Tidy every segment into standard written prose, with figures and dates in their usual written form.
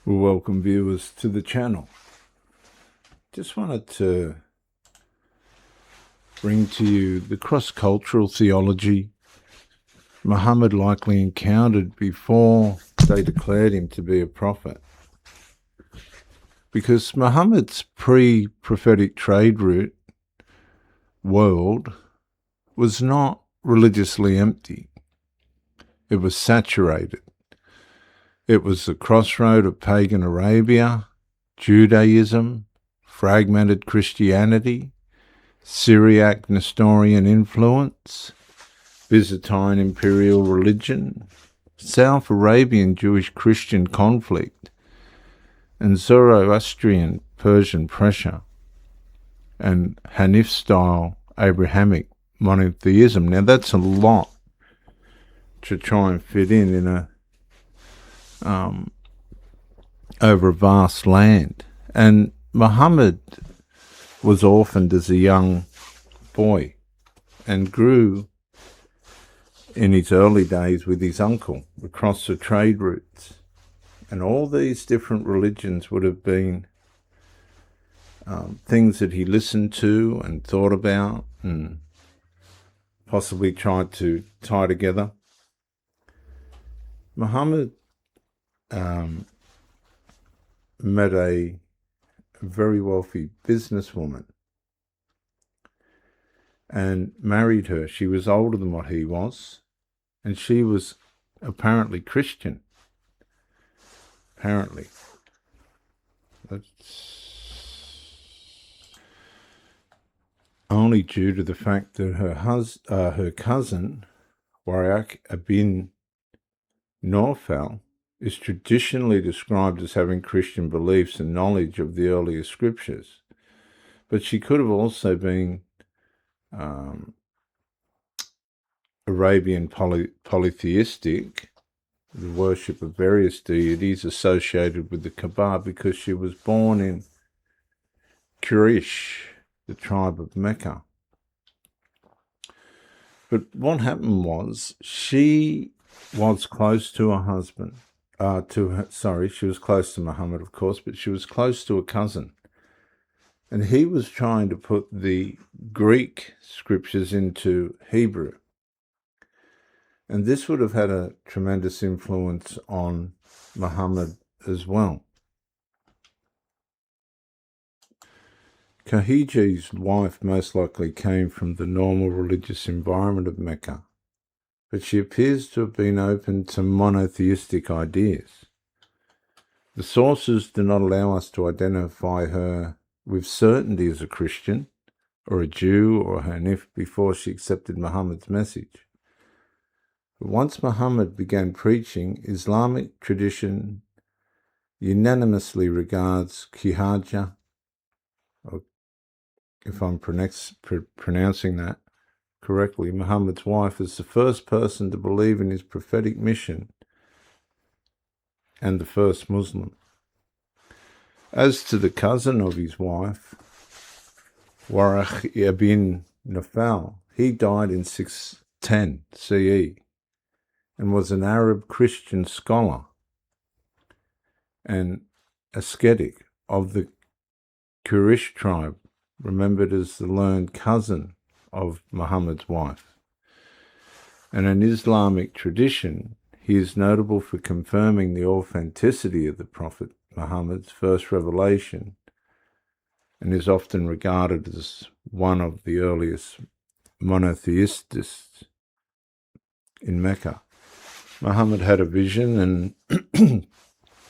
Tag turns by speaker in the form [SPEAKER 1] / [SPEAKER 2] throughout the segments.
[SPEAKER 1] We welcome viewers to the channel. Just wanted to bring to you the cross-cultural theology Muhammad likely encountered before they declared him to be a prophet. Because Muhammad's pre-prophetic trade route world was not religiously empty. It was saturated. It was the crossroad of pagan Arabia, Judaism, fragmented Christianity, Syriac Nestorian influence, Byzantine imperial religion, South Arabian Jewish-Christian conflict, and Zoroastrian Persian pressure, and Hanif-style Abrahamic monotheism. Now that's a lot to try and fit in a over a vast land. And Muhammad was orphaned as a young boy and grew in his early days with his uncle across the trade routes. And all these different religions would have been things that he listened to and thought about and possibly tried to tie together. Muhammad met a very wealthy businesswoman and married her. She was older than what he was, and she was apparently Christian. Apparently. That's only due to the fact that her cousin, Waraq ibn Nawfal, is traditionally described as having Christian beliefs and knowledge of the earlier scriptures. But she could have also been Arabian polytheistic, the worship of various deities associated with the Kaaba, because she was born in Quraysh, the tribe of Mecca. But what happened was she was close to her husband. She was close to Muhammad, of course, but she was close to a cousin. And he was trying to put the Greek scriptures into Hebrew. And this would have had a tremendous influence on Muhammad as well. Khajija's wife most likely came from the normal religious environment of Mecca, but she appears to have been open to monotheistic ideas. The sources do not allow us to identify her with certainty as a Christian, or a Jew, or a Hanif before she accepted Muhammad's message. But once Muhammad began preaching, Islamic tradition unanimously regards Khadija, or if I'm pronouncing that correctly, Muhammad's wife, as the first person to believe in his prophetic mission and the first Muslim. As to the cousin of his wife, Waraq ibn Nawfal, he died in 610 CE and was an Arab Christian scholar and ascetic of the Quraysh tribe, remembered as the learned cousin of Muhammad's wife. And in Islamic tradition, he is notable for confirming the authenticity of the Prophet Muhammad's first revelation, and is often regarded as one of the earliest monotheists in Mecca. Muhammad had a vision and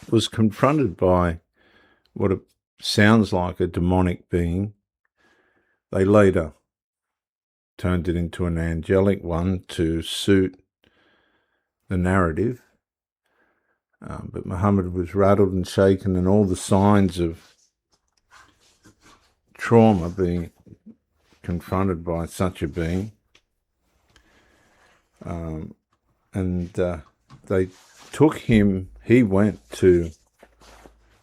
[SPEAKER 1] was confronted by what it sounds like a demonic being. They later turned it into an angelic one to suit the narrative. But Muhammad was rattled and shaken, and all the signs of trauma being confronted by such a being. And they took him, he went to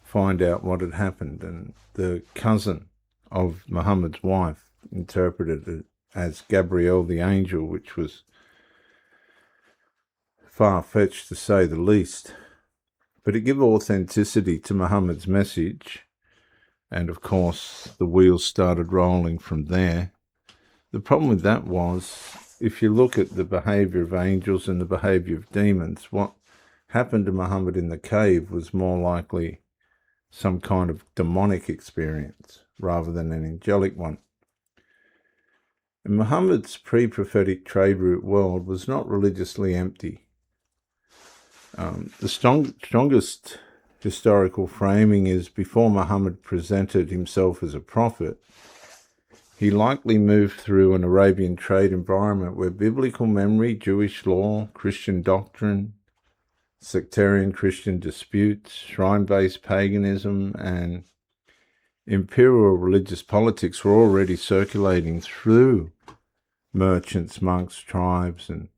[SPEAKER 1] find out what had happened, and the cousin of Muhammad's wife interpreted it as Gabriel the angel, which was far-fetched to say the least. But to give authenticity to Muhammad's message, and of course the wheels started rolling from there, the problem with that was, if you look at the behaviour of angels and the behaviour of demons, what happened to Muhammad in the cave was more likely some kind of demonic experience rather than an angelic one. And Muhammad's pre-prophetic trade route world was not religiously empty. The strongest historical framing is before Muhammad presented himself as a prophet, he likely moved through an Arabian trade environment where biblical memory, Jewish law, Christian doctrine, sectarian Christian disputes, shrine-based paganism, and imperial religious politics were already circulating through merchants, monks, tribes, and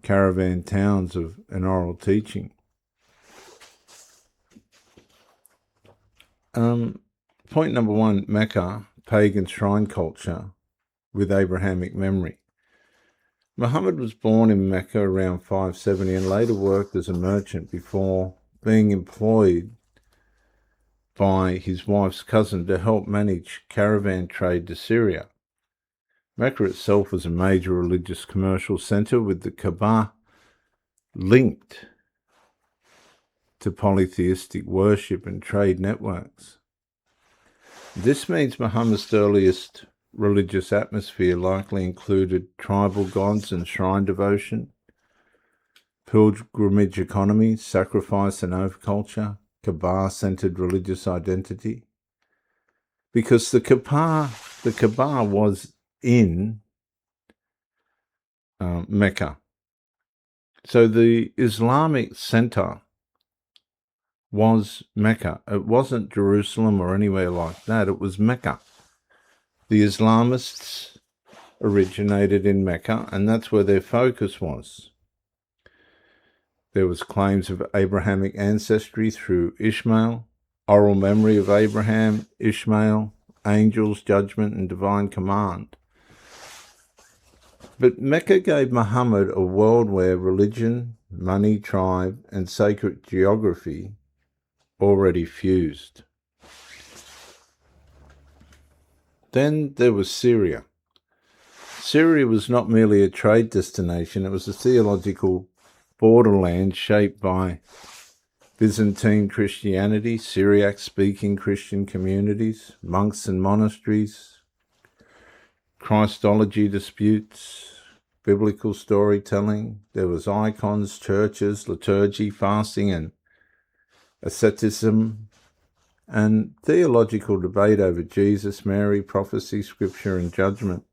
[SPEAKER 1] caravan towns of an oral teaching. Point number one, Mecca, pagan shrine culture with Abrahamic memory. Muhammad was born in Mecca around 570 and later worked as a merchant before being employed by his wife's cousin to help manage caravan trade to Syria. Mecca itself was a major religious commercial centre with the Kaaba linked to polytheistic worship and trade networks. This means Muhammad's earliest religious atmosphere likely included tribal gods and shrine devotion, pilgrimage economy, sacrifice and oath culture, Kaaba-centered religious identity. Because the Kaaba was in Mecca. So the Islamic center was Mecca. It wasn't Jerusalem or anywhere like that. It was Mecca. The Islamists originated in Mecca, and that's where their focus was. There was claims of Abrahamic ancestry through Ishmael, oral memory of Abraham, Ishmael, angels, judgment, and divine command. But Mecca gave Muhammad a world where religion, money, tribe, and sacred geography already fused. Then there was Syria. Syria was not merely a trade destination, it was a theological borderland shaped by Byzantine Christianity, Syriac-speaking Christian communities, monks and monasteries, Christology disputes, biblical storytelling. There was icons, churches, liturgy, fasting, and asceticism, and theological debate over Jesus, Mary, prophecy, scripture, and judgment.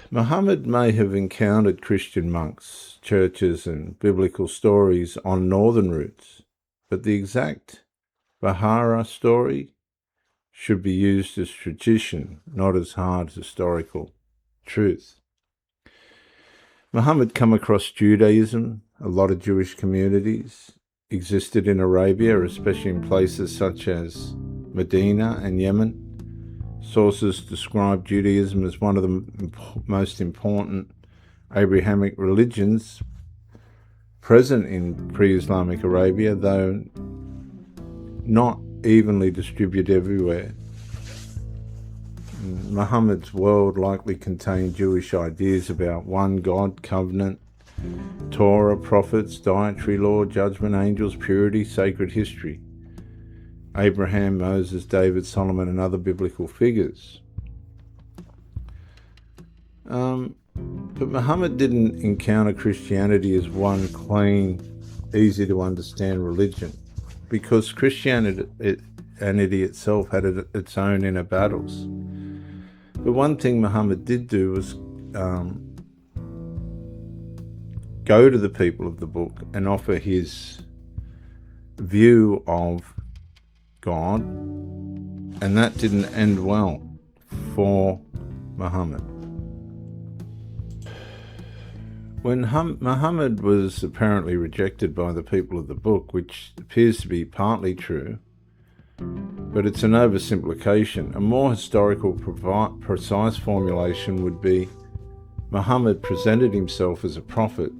[SPEAKER 1] Muhammad may have encountered Christian monks, churches, and biblical stories on northern routes, but the exact Bahara story should be used as tradition, not as hard historical truth. Muhammad come across Judaism. A lot of Jewish communities existed in Arabia, especially in places such as Medina and Yemen. Sources describe Judaism as one of the most important Abrahamic religions present in pre-Islamic Arabia, though not evenly distributed everywhere. Muhammad's world likely contained Jewish ideas about one God, covenant, Torah, prophets, dietary law, judgment, angels, purity, sacred history. Abraham, Moses, David, Solomon, and other biblical figures. But Muhammad didn't encounter Christianity as one clean, easy to understand religion, because Christianity itself had its own inner battles. But one thing Muhammad did do was go to the people of the book and offer his view of God, and that didn't end well for Muhammad. When Muhammad was apparently rejected by the people of the book, which appears to be partly true, but it's an oversimplification. A more historical, precise formulation would be Muhammad presented himself as a prophet,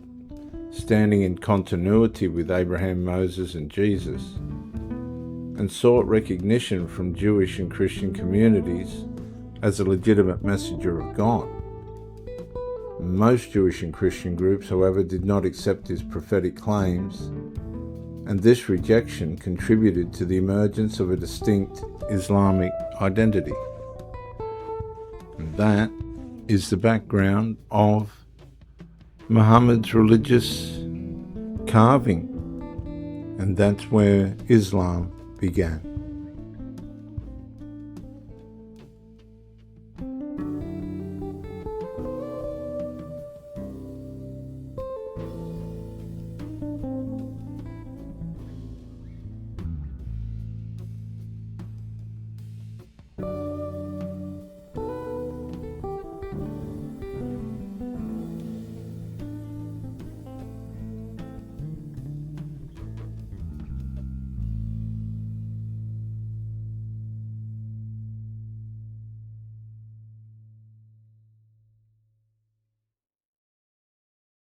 [SPEAKER 1] standing in continuity with Abraham, Moses, and Jesus, and sought recognition from Jewish and Christian communities as a legitimate messenger of God. Most Jewish and Christian groups, however, did not accept his prophetic claims, and this rejection contributed to the emergence of a distinct Islamic identity. And that is the background of Muhammad's religious carving, and that's where Islam began.